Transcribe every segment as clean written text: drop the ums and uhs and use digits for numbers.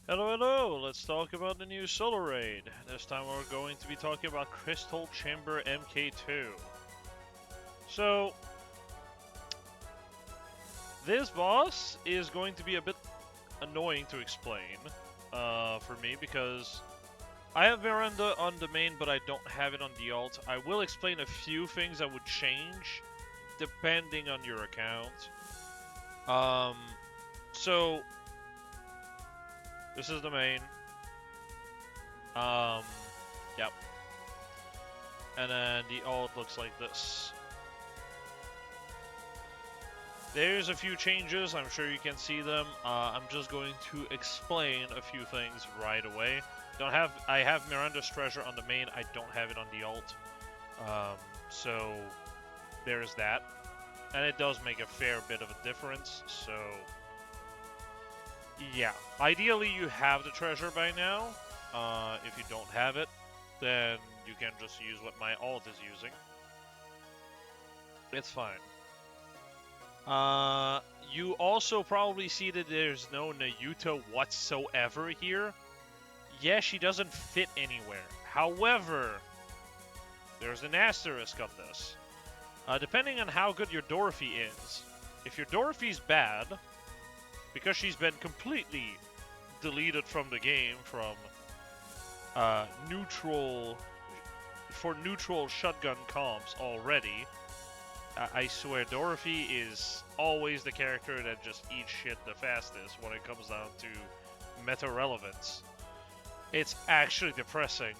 Hello, hello! Let's talk about the new Solo Raid. This time we're going to be talking about Crystal Chamber MK2. So, this boss is going to be a bit annoying to explain for me because I have Miranda on the main, but I don't have it on the alt. I will explain a few things that would change depending on your account. Um, so, this is the main. Um, yep. And then the alt looks like this. There's a few changes, I'm sure you can see them. I'm just going to explain a few things right away. I have Miranda's treasure on the main, I don't have it on the alt. So there's that. And it does make a fair bit of a difference, so yeah. Ideally you have the treasure by now. If you don't have it, then you can just use what my alt is using. It's fine. You also probably see that there's no Nayuta whatsoever here. Yeah, she doesn't fit anywhere. However, there's an asterisk on this. Depending on how good your Dorothy is, if your Dorothy's bad, because she's been completely deleted from the game from neutral shotgun comps already, I swear, Dorothy is always the character that just eats shit the fastest when it comes down to meta relevance. It's actually depressing.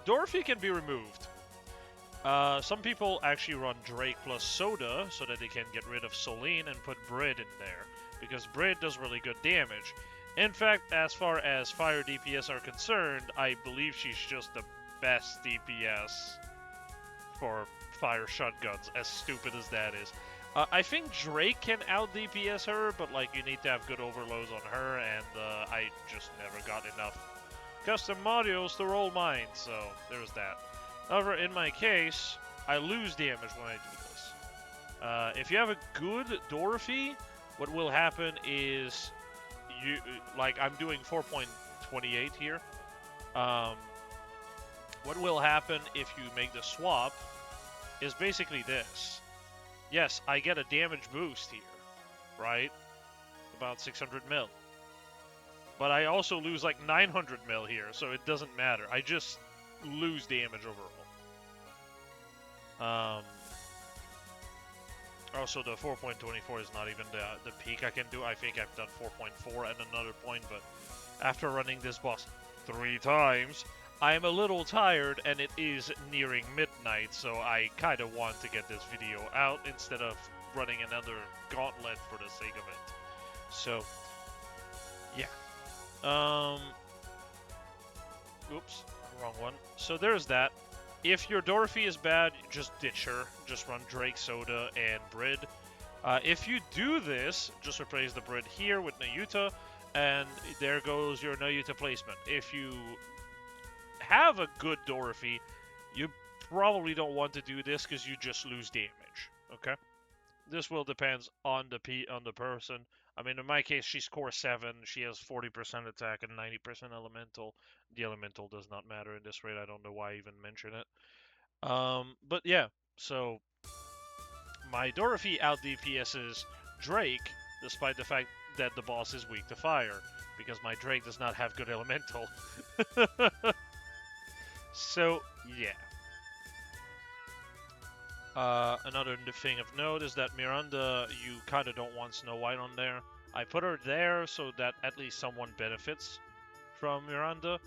Dorothy can be removed. Some people actually run Drake plus Soda so that they can get rid of Solene and put Brid in there, because Brid does really good damage. In fact, as far as fire DPS are concerned, I believe she's just the best DPS for fire shotguns, as stupid as that is. I think Drake can out DPS her, but like you need to have good overloads on her, and I just never got enough custom modules to roll mine, so there's that. However, in my case, I lose damage when I do this. If you have a good Dorothy, what will happen is like I'm doing 4.28 here. What will happen if you make the swap is basically this. Yes, I get a damage boost here, right? About 600 mil. But I also lose like 900 mil here, so it doesn't matter. I just lose damage overall. Also, the 4.24 is not even the peak I can do. I think I've done 4.4 at another point, but after running this boss 3 times, I am a little tired, and it is nearing midnight, so I kind of want to get this video out instead of running another gauntlet for the sake of it. So, yeah. Oops, wrong one. So there's that. If your Dorothy is bad, just ditch her. Just run Drake, Soda, and Brid. If you do this, just replace the Brid here with Nayuta, and there goes your Nayuta placement. If you have a good Dorothy, you probably don't want to do this because you just lose damage. Okay, this will depend on the person. I mean, in my case, she's core 7. She has 40% attack and 90% elemental. The elemental does not matter in this raid. I don't know why I even mention it. But yeah, so my Dorothy out DPS's Drake, despite the fact that the boss is weak to fire, because my Drake does not have good elemental. So, yeah. Another thing of note is that Miranda, you kind of don't want Snow White on there. I put her there so that at least someone benefits from Miranda.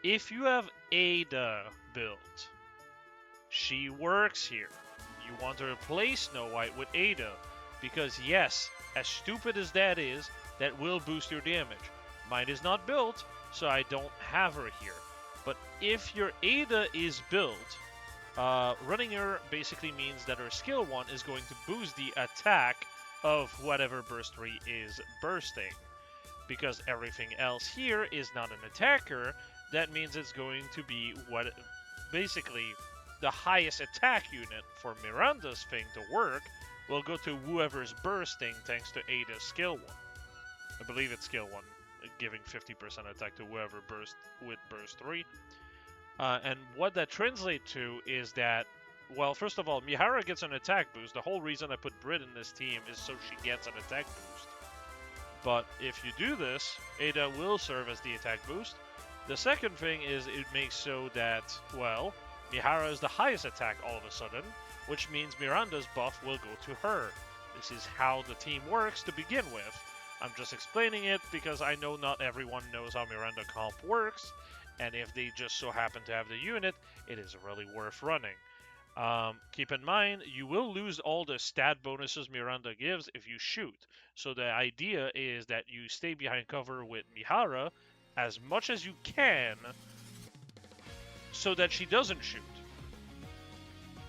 If you have Ada built, she works here. You want to replace Snow White with Ada, because yes, as stupid as that is, that will boost your damage. Mine is not built, so I don't have her here. But if your Ada is built, running her basically means that her skill 1 is going to boost the attack of whatever burst 3 is bursting. Because everything else here is not an attacker, that means it's going to be what basically the highest attack unit for Miranda's thing to work will go to whoever's bursting thanks to Ada's skill 1. I believe it's skill 1. giving 50% attack to whoever burst with burst 3. And what that translates to is that, well, first of all, Mihara gets an attack boost. The whole reason I put Brit in this team is so she gets an attack boost. But if you do this, Ada will serve as the attack boost. The second thing is it makes so that, well, Mihara is the highest attack all of a sudden, which means Miranda's buff will go to her. This is how the team works to begin with. I'm just explaining it because I know not everyone knows how Miranda comp works, and if they just so happen to have the unit, it is really worth running. Keep in mind, you will lose all the stat bonuses Miranda gives if you shoot. So the idea is that you stay behind cover with Mihara as much as you can so that she doesn't shoot.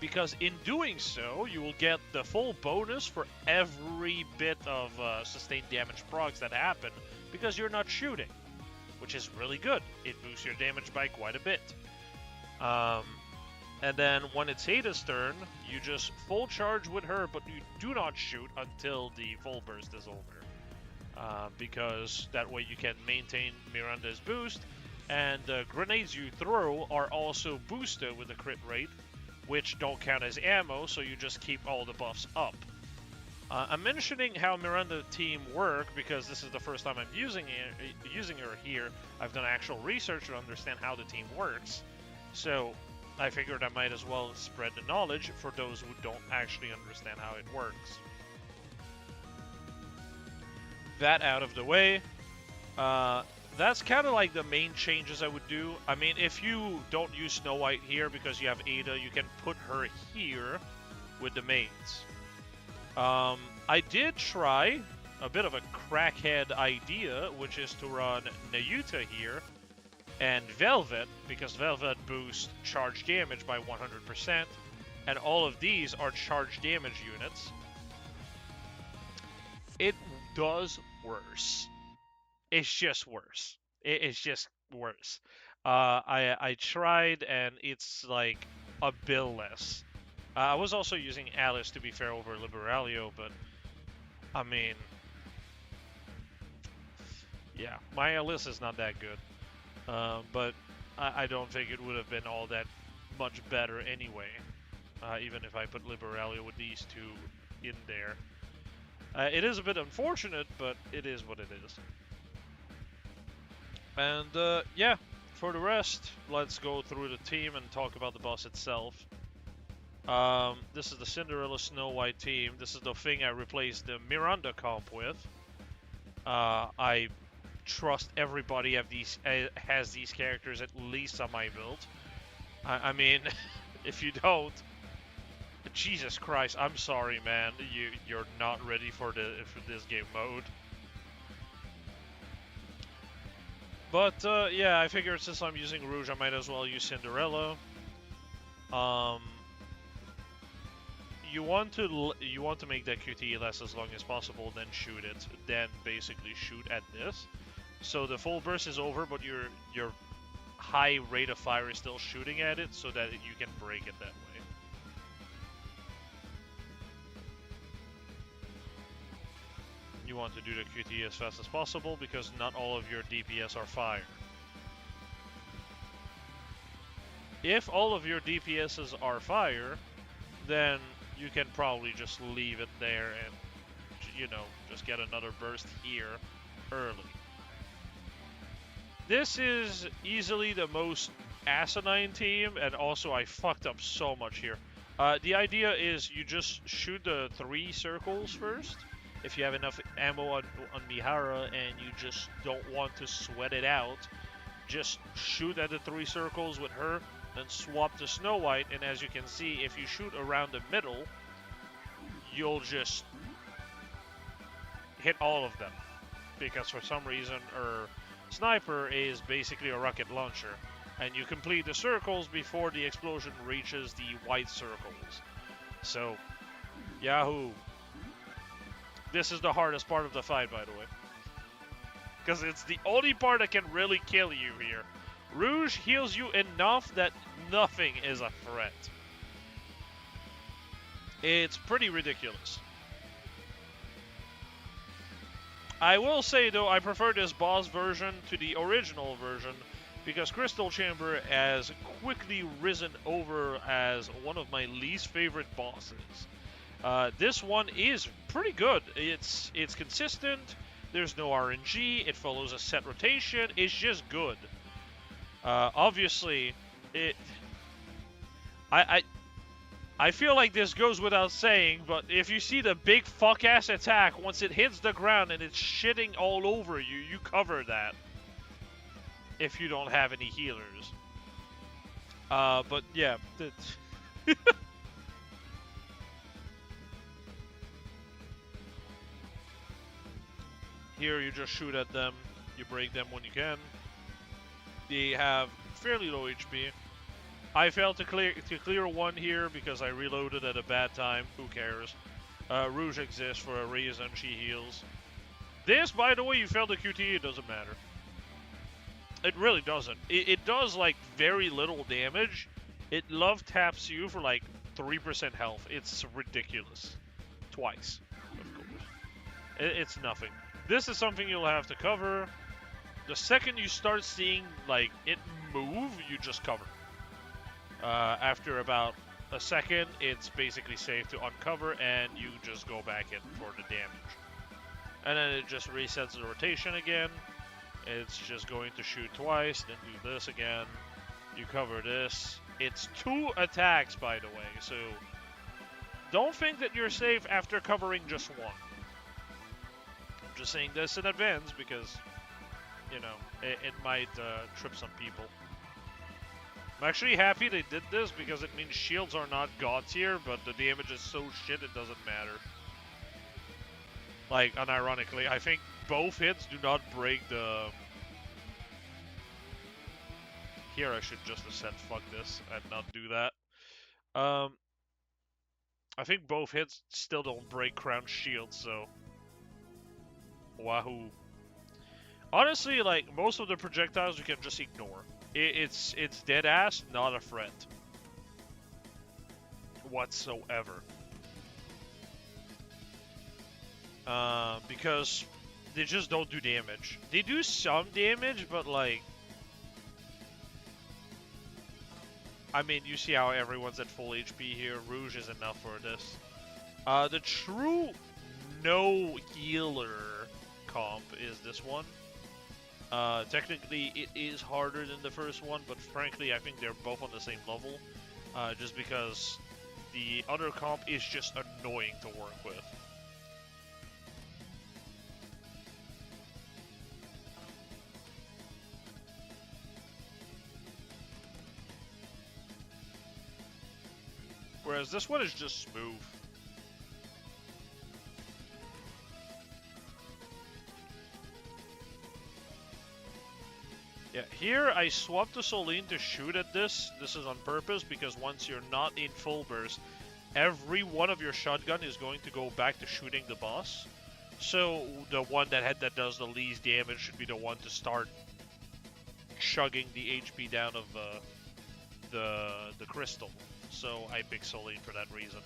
Because in doing so, you will get the full bonus for every bit of sustained damage procs that happen because you're not shooting, which is really good. It boosts your damage by quite a bit. And then when it's Ada's turn, you just full charge with her, but you do not shoot until the full burst is over. Because that way you can maintain Miranda's boost, and the grenades you throw are also boosted with the crit rate, which don't count as ammo, so you just keep all the buffs up. I'm mentioning how Miranda team work because this is the first time I'm using her here. I've done actual research to understand how the team works, so I figured I might as well spread the knowledge for those who don't actually understand how it works. That out of the way, that's kind of like the main changes I would do. I mean, if you don't use Snow White here because you have Ada, you can put her here with the mains. I did try a bit of a crackhead idea, which is to run Nayuta here and Velvet, because Velvet boosts charge damage by 100%, and all of these are charge damage units. It does worse. It's just worse. It's just worse. I tried, and it's like a bill less. I was also using Alice, to be fair, over Liberalio, but I mean, yeah, my Alice is not that good. But I don't think it would have been all that much better anyway, even if I put Liberalia with these two in there. It is a bit unfortunate, but it is what it is. And yeah, for the rest, let's go through the team and talk about the boss itself. This is the Cinderella Snow White team. This is the thing I replaced the Miranda comp with. I trust everybody has these characters at least on my build. I mean, if you don't, Jesus Christ, I'm sorry, man. You're not ready for this game mode. But yeah, I figured since I'm using Rouge, I might as well use Cinderella. You want to make that QTE last as long as possible, then shoot it. Then basically shoot at this. So the full burst is over, but your high rate of fire is still shooting at it, so that you can break it that way. You want to do the QTE as fast as possible because not all of your DPS are fire. If all of your DPSs are fire, then you can probably just leave it there and, you know, just get another burst here early. This is easily the most asinine team, and also I fucked up so much here. The idea is you just shoot the 3 circles first. If you have enough ammo on Mihara and you just don't want to sweat it out, just shoot at the 3 circles with her, then swap to Snow White, and as you can see, if you shoot around the middle, you'll just hit all of them. Because for some reason, her sniper is basically a rocket launcher, and you complete the circles before the explosion reaches the white circles. So, Yahoo! This is the hardest part of the fight, by the way. Because it's the only part that can really kill you here. Rouge heals you enough that nothing is a threat. It's pretty ridiculous. I will say, though, I prefer this boss version to the original version because Crystal Chamber has quickly risen over as one of my least favorite bosses. This one is pretty good. It's consistent. There's no RNG. It follows a set rotation. It's just good. Obviously, it. I I feel like this goes without saying, but if you see the big fuck-ass attack, once it hits the ground and it's shitting all over you, you cover that. If you don't have any healers. But yeah. Here you just shoot at them, you break them when you can. They have fairly low HP. I failed to clear one here because I reloaded at a bad time. Who cares? Rouge exists for a reason. She heals. This, by the way, you failed the QTE. It doesn't matter. It really doesn't. It does like very little damage. It love taps you for like 3% health. It's ridiculous. Twice, of course. It's nothing. This is something you'll have to cover. The second you start seeing like it move, you just cover. After about a second, it's basically safe to uncover, and you just go back in for the damage. And then it just resets the rotation again. It's just going to shoot twice, then do this again. You cover this. It's 2 attacks, by the way, so don't think that you're safe after covering just 1. I'm just saying this in advance because, you know, it might trip some people. I'm actually happy they did this because it means shields are not god tier, but the damage is so shit it doesn't matter. Like, unironically, I think both hits do not break the... Here I should just have said fuck this and not do that. I think both hits still don't break Crown Shield, so... Wahoo. Honestly, like, most of the projectiles you can just ignore. It's dead ass, not a threat. Whatsoever. Because they just don't do damage. They do some damage, but like... I mean, you see how everyone's at full HP here. Rouge is enough for this. The true no healer comp is this one. Technically, it is harder than the first one, but frankly, I think they're both on the same level. Just because the other comp is just annoying to work with. Whereas this one is just smooth. Yeah, here I swapped to Soline to shoot at this. This is on purpose because once you're not in full burst, every one of your shotgun is going to go back to shooting the boss. So the one that does the least damage should be the one to start chugging the HP down of the crystal. So I picked Soline for that reason.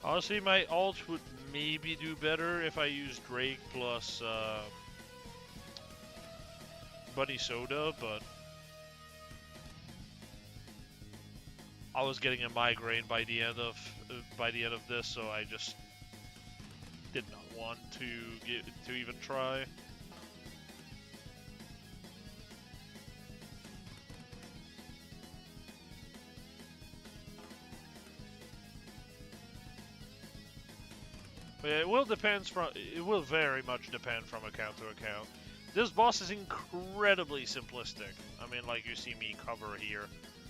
Honestly, my ult would maybe do better if I used Drake plus Bunny Soda, but I was getting a migraine by the end of this, so I just did not want to even try. But it will very much depend from account to account. This boss is incredibly simplistic. I mean, like you see me cover here.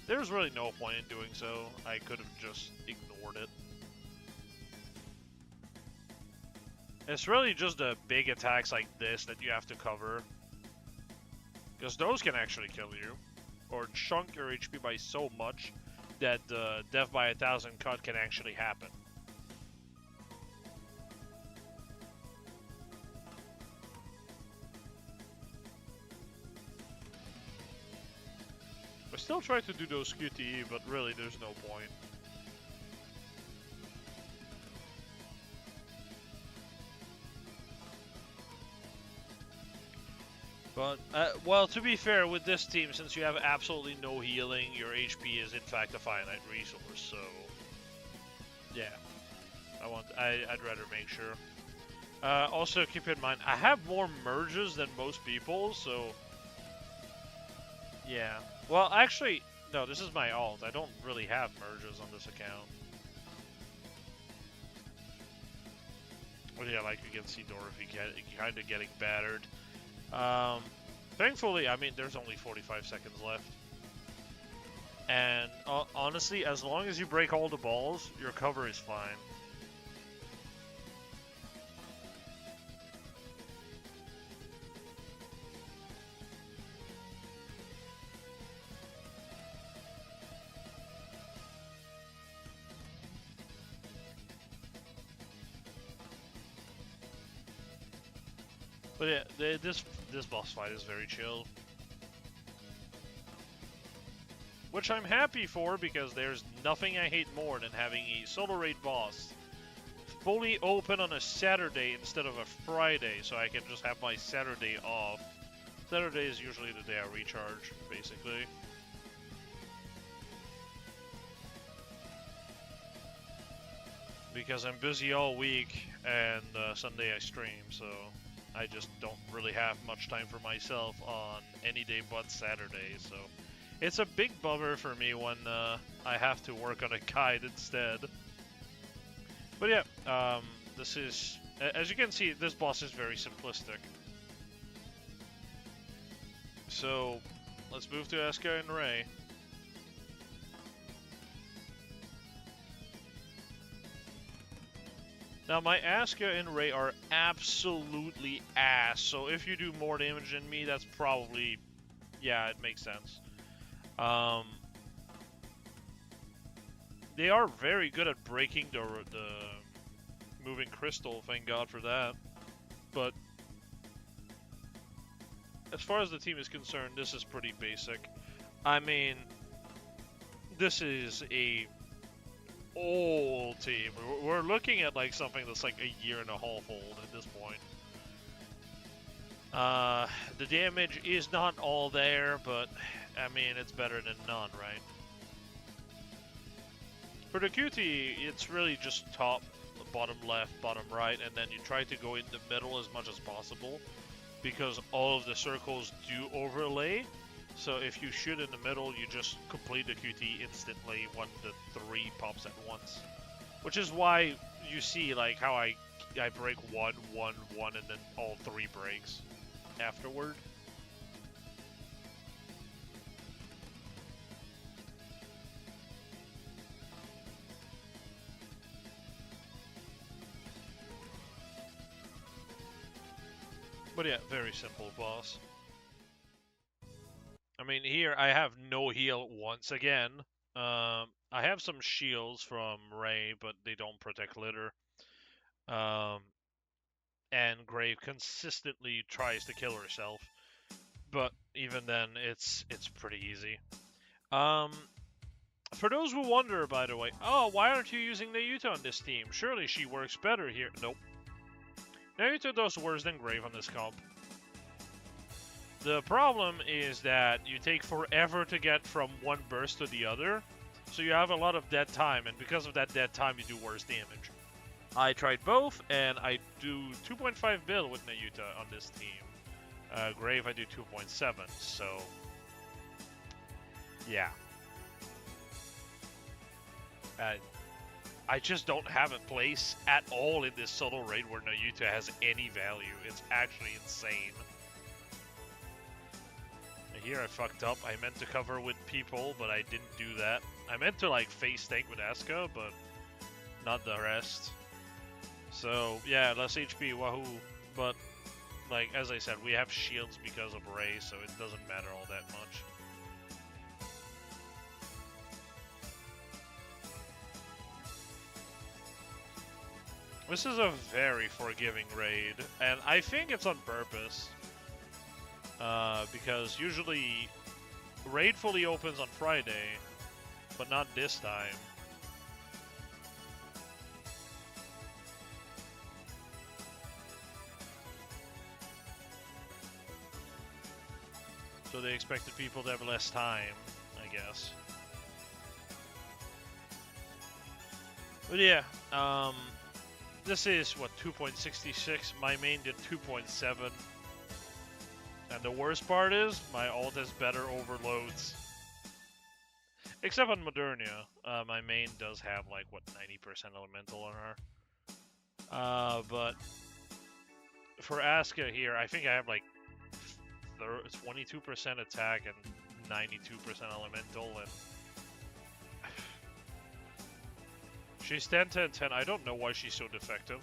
There's really no point in doing so. I could have just ignored it. It's really just the big attacks like this that you have to cover. Because those can actually kill you. Or chunk your HP by so much that death by 1,000 cut can actually happen. I still try to do those QTE, but really there's no point. But, well, to be fair, with this team, since you have absolutely no healing, your HP is in fact a finite resource, so... Yeah. I'd rather make sure. Also, keep in mind, I have more merges than most people, so... Yeah. Well, actually, no, this is my alt. I don't really have merges on this account. Well, yeah, like you can see Dorothy kind of getting battered. Thankfully, I mean, there's only 45 seconds left. And honestly, as long as you break all the balls, your cover is fine. But yeah, this boss fight is very chill. Which I'm happy for, because there's nothing I hate more than having a solo raid boss fully open on a Saturday instead of a Friday, so I can just have my Saturday off. Saturday is usually the day I recharge, basically. Because I'm busy all week, and Sunday I stream, so I just don't really have much time for myself on any day but Saturday, so... It's a big bummer for me when I have to work on a guide instead. But yeah, this is... As you can see, this boss is very simplistic. So, let's move to Asuka and Ray. Now, my Asuka and Ray are absolutely ass, so if you do more damage than me, that's probably... Yeah, it makes sense. They are very good at breaking the moving crystal, thank God for that. But as far as the team is concerned, this is pretty basic. I mean, this is a old team. We're looking at like something that's like a year and a half old at this point. The damage is not all there, but I mean, it's better than none, right? For the QT, it's really just top, bottom left, bottom right, and then you try to go in the middle as much as possible, because all of the circles do overlay. So if you shoot in the middle, you just complete the QT instantly when the 3 pops at once. Which is why you see like how I break 1, 1, 1, and then all 3 breaks afterward. But yeah, very simple boss. I mean, here I have no heal once again. I have some shields from Ray, but they don't protect litter. And Grave consistently tries to kill herself, but even then, it's pretty easy. For those who wonder, by the way, oh, why aren't you using Nayuta on this team? Surely she works better here. Nope. Nayuta does worse than Grave on this comp. The problem is that you take forever to get from one burst to the other, so you have a lot of dead time, and because of that dead time, you do worse damage. I tried both, and I do 2.5 bill with Nayuta on this team. Grave, I do 2.7, so... Yeah. I just don't have a place at all in this solo raid where Nayuta has any value. It's actually insane. Here I fucked up. I meant to cover with people, but I didn't do that. I meant to like face tank with Asuka, but not the rest. So yeah, less HP, wahoo. But like as I said, we have shields because of Ray, so it doesn't matter all that much. This is a very forgiving raid, and I think it's on purpose. Because usually Raid fully opens on Friday, but not this time. So they expected people to have less time, I guess. But yeah, this is, what, 2.66? My main did 2.7. And the worst part is, my ult has better overloads. Except on Modernia, my main does have, like, what, 90% elemental on her. But for Asuka here, I think I have, like, 22% attack and 92% elemental, and she's 10-10-10. I don't know why she's so defective.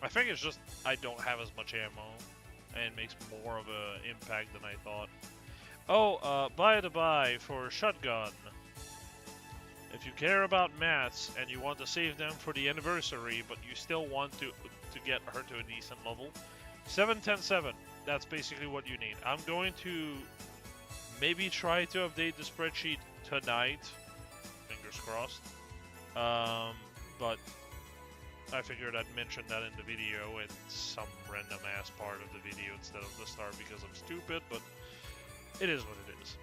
I think it's just I don't have as much ammo, and it makes more of an impact than I thought. Oh, by the by, for shotgun, if you care about mats and you want to save them for the anniversary, but you still want to get her to a decent level, 7-10-7. That's basically what you need. I'm going to maybe try to update the spreadsheet tonight. Fingers crossed. But I figured I'd mention that in the video in some random ass part of the video instead of the start because I'm stupid, but it is what it is.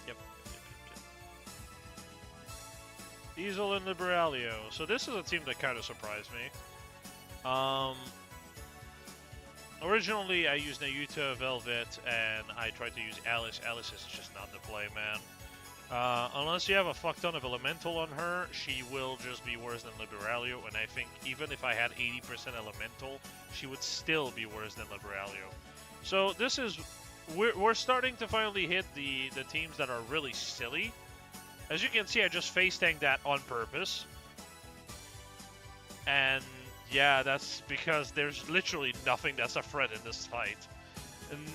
Yep. Diesel and Liberalio. So this is a team that kind of surprised me. Originally I used Nayuta, Velvet, and I tried to use Alice. Alice is just not the play, man. Unless you have a fuck ton of elemental on her, she will just be worse than Liberalio, and I think even if I had 80% elemental, she would still be worse than Liberalio. So this is, we're starting to finally hit the teams that are really silly. As you can see, I just face tanked that on purpose. And yeah, that's because there's literally nothing that's a threat in this fight.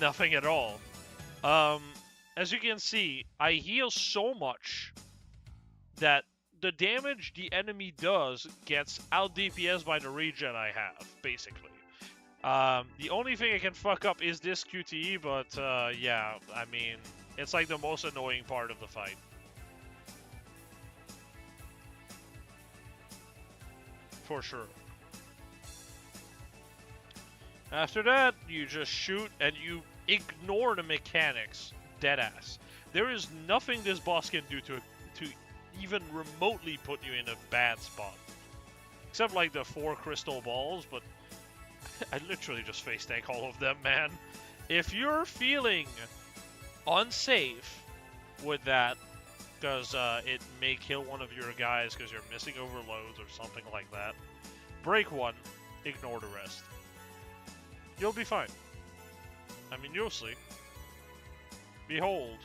Nothing at all. As you can see, I heal so much that the damage the enemy does gets out DPS by the regen I have, basically. The only thing I can fuck up is this QTE, but yeah, I mean, it's like the most annoying part of the fight. For sure. After that, you just shoot and you ignore the mechanics. Deadass. There is nothing this boss can do to even remotely put you in a bad spot. Except like the 4 crystal balls, but I literally just face tank all of them, man. If you're feeling unsafe with that, because it may kill one of your guys because you're missing overloads or something like that, break one, ignore the rest. You'll be fine. I mean, you'll see. Behold,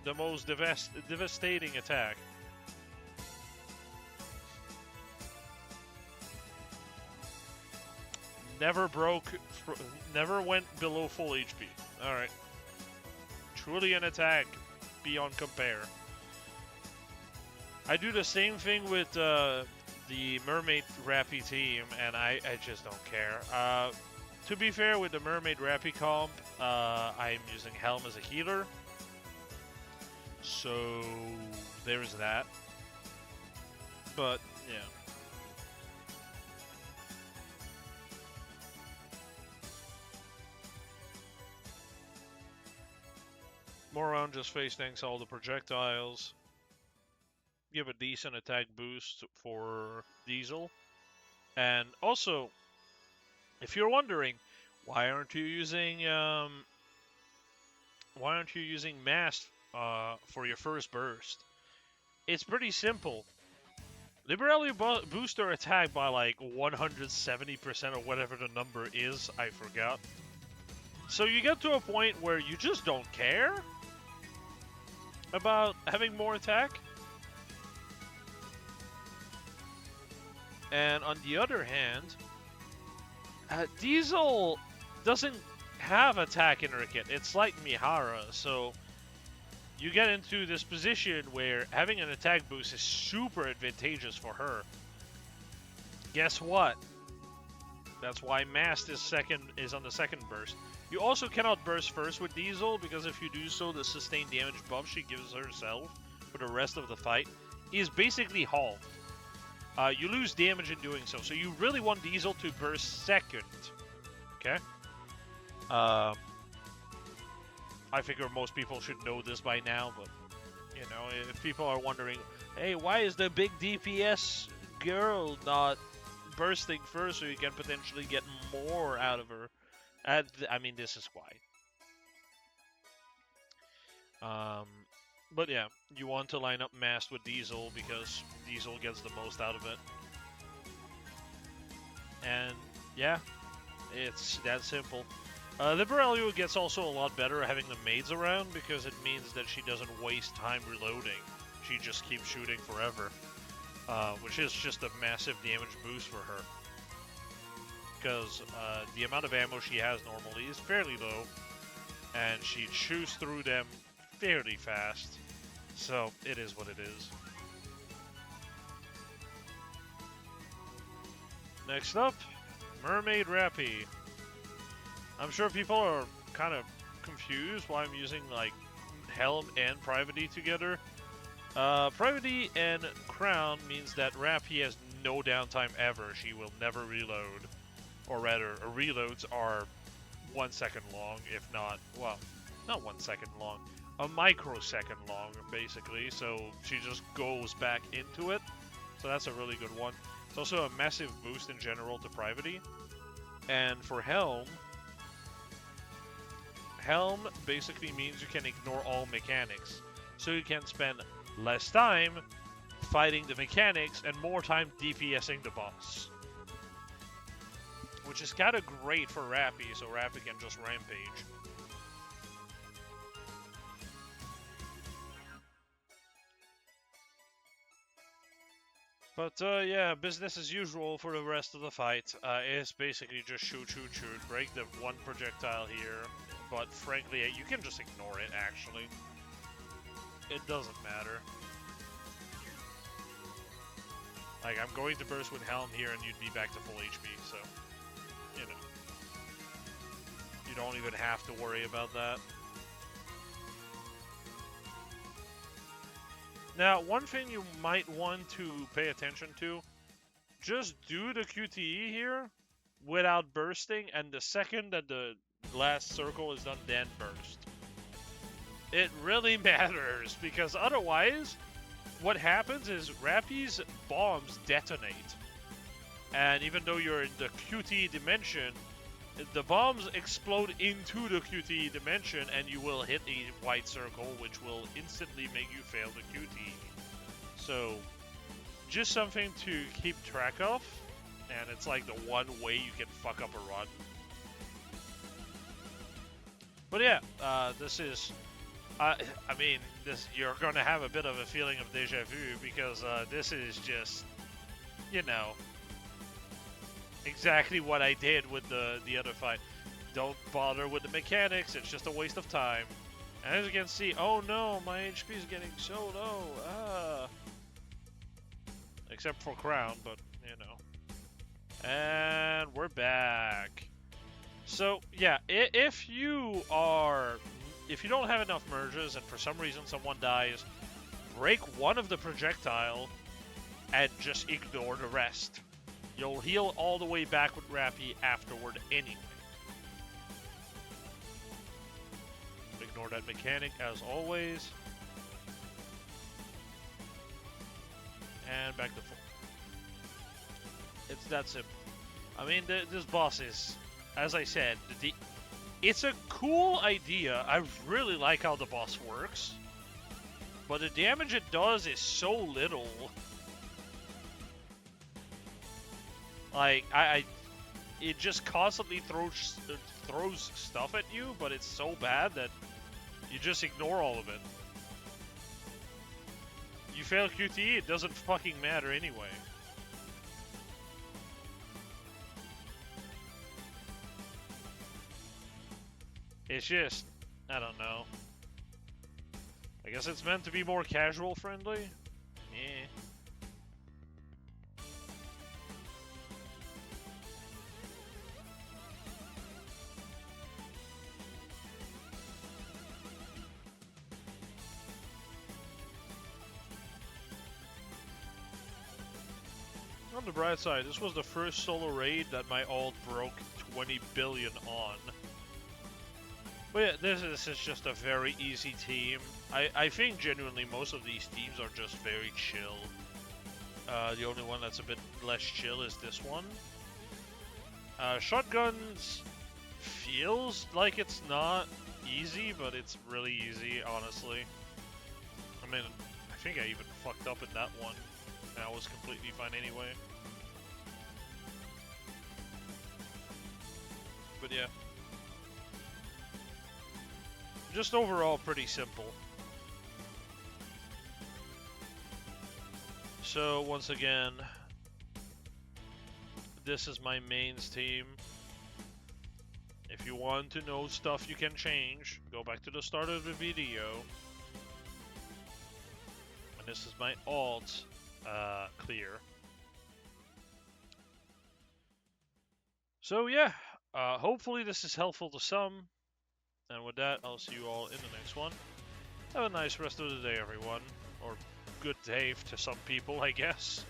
the most devastating attack. Never went below full HP. Alright. Truly an attack beyond compare. I do the same thing with the Mermaid Rappy team, and I just don't care. To be fair, with the Mermaid Rappy comp, I'm using Helm as a healer. So, there's that. But, yeah. Moron just face tanks all the projectiles. Give a decent attack boost for Diesel. And also, if you're wondering, why aren't you using Mast for your first burst? It's pretty simple. Liberalio boost their attack by like 170% or whatever the number is, I forgot. So you get to a point where you just don't care about having more attack. And on the other hand, Diesel doesn't have attack in her kit. It's like Mihara, so you get into this position where having an attack boost is super advantageous for her. Guess what? That's why Mast is on the second burst. You also cannot burst first with Diesel, because if you do so, the sustained damage buff she gives herself for the rest of the fight is basically halved. You lose damage in doing so, so you really want Diesel to burst second. Okay? I figure most people should know this by now, but, you know, if people are wondering, hey, why is the big DPS girl not bursting first so you can potentially get more out of her? I mean, this is why. But yeah, you want to line up Mast with Diesel because Diesel gets the most out of it. And yeah, it's that simple. Liberalio gets also a lot better at having the maids around because it means that she doesn't waste time reloading. She just keeps shooting forever, which is just a massive damage boost for her. Because the amount of ammo she has normally is fairly low, and she chews through them fairly fast. So it is what it is. Next up, Mermaid Rappy. I'm sure people are kind of confused why I'm using like Helm and Privity together. Privity and Crown means that Rappy has no downtime ever. She will never reload. Or rather, reloads are 1 second long, if not, well, not 1 second long, a microsecond long, basically. So she just goes back into it. So that's a really good one. It's also a massive boost in general to Privity. And for Helm basically means you can ignore all mechanics. So you can spend less time fighting the mechanics and more time DPSing the boss. Which is kind of great for Rappy, so Rappy can just rampage. But yeah, business as usual for the rest of the fight. It's basically just shoot, shoot, shoot, break the one projectile here. But frankly, you can just ignore it, actually. It doesn't matter. Like, I'm going to burst with Helm here and you'd be back to full HP, so, you know. You don't even have to worry about that. Now, one thing you might want to pay attention to, just do the QTE here without bursting, and the second that the last circle is done, then burst. It really matters, because otherwise, what happens is Rappy's bombs detonate. And even though you're in the QTE dimension, the bombs explode into the QTE dimension, and you will hit a white circle, which will instantly make you fail the QTE. So, just something to keep track of, and it's like the one way you can fuck up a run. But yeah, this is... I mean, you're going to have a bit of a feeling of deja vu, because this is just, you know, exactly what I did with the other fight. Don't bother with the mechanics, it's just a waste of time. And as you can see, oh no, my HP is getting so low. Except for Crown, but, you know. And we're back. So, yeah, if you don't have enough merges and for some reason someone dies, break one of the projectile and just ignore the rest. You'll heal all the way back with Rappy afterward anyway. Ignore that mechanic as always. And back to full. It's that simple. I mean, this boss is, as I said, it's a cool idea. I really like how the boss works. But the damage it does is so little. Like, it just constantly throws stuff at you, but it's so bad that you just ignore all of it. You fail QTE, it doesn't fucking matter anyway. It's just, I don't know. I guess it's meant to be more casual friendly? On the bright side, this was the first solo raid that my alt broke 20 billion on. But yeah, this is just a very easy team. I think genuinely most of these teams are just very chill. The only one that's a bit less chill is this one. Shotguns feels like it's not easy, but it's really easy, honestly. I mean, I think I even fucked up in that one, and I was completely fine anyway. But yeah. Just overall pretty simple. So once again, this is my mains team. If you want to know stuff you can change, go back to the start of the video. And this is my alt, clear. So yeah, hopefully this is helpful to some. And with that, I'll see you all in the next one. Have a nice rest of the day, everyone. Or good day to some people, I guess.